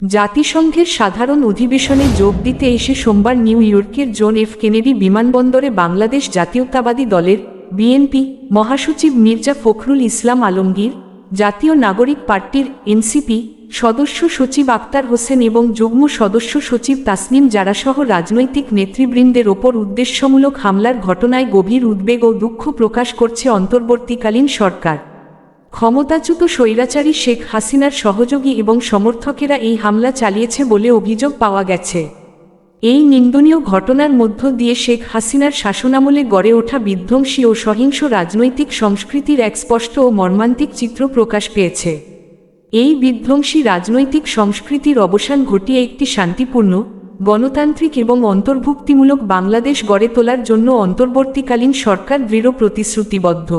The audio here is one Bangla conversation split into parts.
জাতিসংঘের সাধারণ অধিবেশনে যোগ দিতে এসে সোমবার নিউ ইয়র্কের জন এফ কেনেডি বিমানবন্দরে বাংলাদেশ জাতীয়তাবাদী দলের বিএনপি মহাসচিব মির্জা ফখরুল ইসলাম আলমগীর, জাতীয় নাগরিক পার্টির এনসিপি সদস্য সচিব আক্তার হোসেন এবং যুগ্ম সদস্য সচিব তাসনিম জারাসহ রাজনৈতিক নেতৃবৃন্দের ওপর উদ্দেশ্যমূলক হামলার ঘটনায় গভীর উদ্বেগ ও দুঃখ প্রকাশ করছে অন্তর্বর্তীকালীন সরকার। ক্ষমতাচ্যুত স্বৈরাচারী শেখ হাসিনার সহযোগী এবং সমর্থকেরা এই হামলা চালিয়েছে বলে অভিযোগ পাওয়া গেছে। এই নিন্দনীয় ঘটনার মধ্য দিয়ে শেখ হাসিনার শাসনামলে গড়ে ওঠা বিধ্বংসী ও সহিংস রাজনৈতিক সংস্কৃতির এক স্পষ্ট ও মর্মান্তিক চিত্র প্রকাশ পেয়েছে। এই বিধ্বংসী রাজনৈতিক সংস্কৃতির অবসান ঘটিয়ে একটি শান্তিপূর্ণ, গণতান্ত্রিক এবং অন্তর্ভুক্তিমূলক বাংলাদেশ গড়ে তোলার জন্য অন্তর্বর্তীকালীন সরকার দৃঢ় প্রতিশ্রুতিবদ্ধ।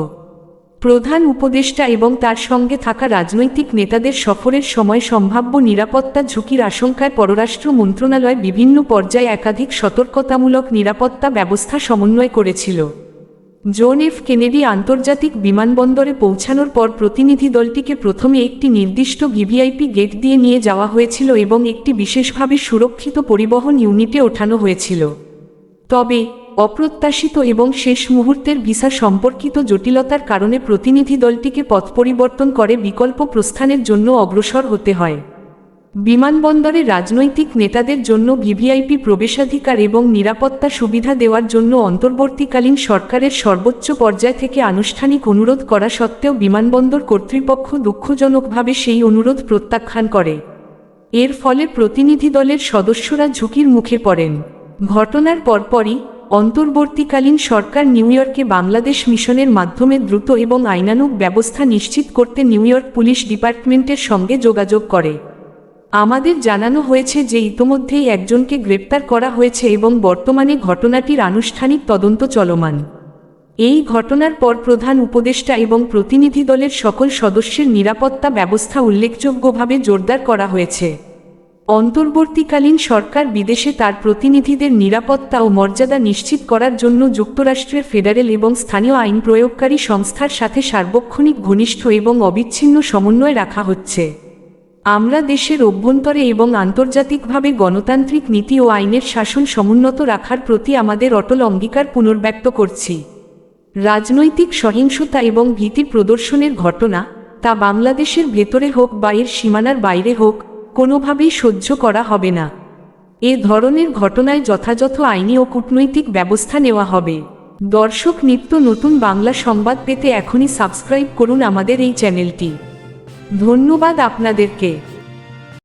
প্রধান উপদেষ্টা এবং তার সঙ্গে থাকা রাজনৈতিক নেতাদের সফরের সময় সম্ভাব্য নিরাপত্তা ঝুঁকির আশঙ্কায় পররাষ্ট্র মন্ত্রণালয় বিভিন্ন পর্যায়ে একাধিক সতর্কতামূলক নিরাপত্তা ব্যবস্থা সমন্বয় করেছিল। জন এফ কেনেডি আন্তর্জাতিক বিমানবন্দরে পৌঁছানোর পর প্রতিনিধি দলটিকে প্রথমে একটি নির্দিষ্ট ভিভিআইপি গেট দিয়ে নিয়ে যাওয়া হয়েছিল এবং একটি বিশেষভাবে সুরক্ষিত পরিবহন ইউনিটে ওঠানো হয়েছিল। তবে অপ্রত্যাশিত এবং শেষ মুহূর্তের ভিসা সম্পর্কিত জটিলতার কারণে প্রতিনিধি দলটিকে পথ পরিবর্তন করে বিকল্প প্রস্থানের জন্য অগ্রসর হতে হয়। বিমানবন্দরে রাজনৈতিক নেতাদের জন্য ভিভিআইপি প্রবেশাধিকার এবং নিরাপত্তা সুবিধা দেওয়ার জন্য অন্তর্বর্তীকালীন সরকারের সর্বোচ্চ পর্যায় থেকে আনুষ্ঠানিক অনুরোধ করা সত্ত্বেও বিমানবন্দর কর্তৃপক্ষ দুঃখজনকভাবে সেই অনুরোধ প্রত্যাখ্যান করে। এর ফলে প্রতিনিধি দলের সদস্যরা ঝুঁকির মুখে পড়েন। ঘটনার পরপরই অন্তর্বর্তীকালীন সরকার নিউ ইয়র্কে বাংলাদেশ মিশনের মাধ্যমে দ্রুত এবং আইনানুগ ব্যবস্থা নিশ্চিত করতে নিউ ইয়র্ক পুলিশ ডিপার্টমেন্টের সঙ্গে যোগাযোগ করে। আমাদের জানানো হয়েছে যে ইতোমধ্যেই একজনকে গ্রেপ্তার করা হয়েছে এবং বর্তমানে ঘটনাটির আনুষ্ঠানিক তদন্ত চলমান। এই ঘটনার পর প্রধান উপদেষ্টা এবং প্রতিনিধি দলের সকল সদস্যের নিরাপত্তা ব্যবস্থা উল্লেখযোগ্যভাবে জোরদার করা হয়েছে। অন্তর্বর্তীকালীন সরকার বিদেশে তার প্রতিনিধিদের নিরাপত্তা ও মর্যাদা নিশ্চিত করার জন্য যুক্তরাষ্ট্রের ফেডারেল এবং স্থানীয় আইন প্রয়োগকারী সংস্থার সাথে সার্বক্ষণিক ঘনিষ্ঠ এবং অবিচ্ছিন্ন সমন্বয় রাখা হচ্ছে। আমরা দেশের অভ্যন্তরে এবং আন্তর্জাতিকভাবে গণতান্ত্রিক নীতি ও আইনের শাসন সমুন্নত রাখার প্রতি আমাদের অটল অঙ্গীকার পুনর্ব্যক্ত করছি। রাজনৈতিক সহিংসতা এবং ভীতি প্রদর্শনের ঘটনা, তা বাংলাদেশের ভেতরে হোক বা এর সীমানার বাইরে হোক, কোনোভাবেই সহ্য করা হবে না। এ ধরনের ঘটনায় যথাযথ আইনি ও কূটনৈতিক ব্যবস্থা নেওয়া হবে। দর্শক, নিত্য নতুন বাংলা সংবাদ পেতে এখনই সাবস্ক্রাইব করুন আমাদের এই চ্যানেলটি। ধন্যবাদ আপনাদেরকে।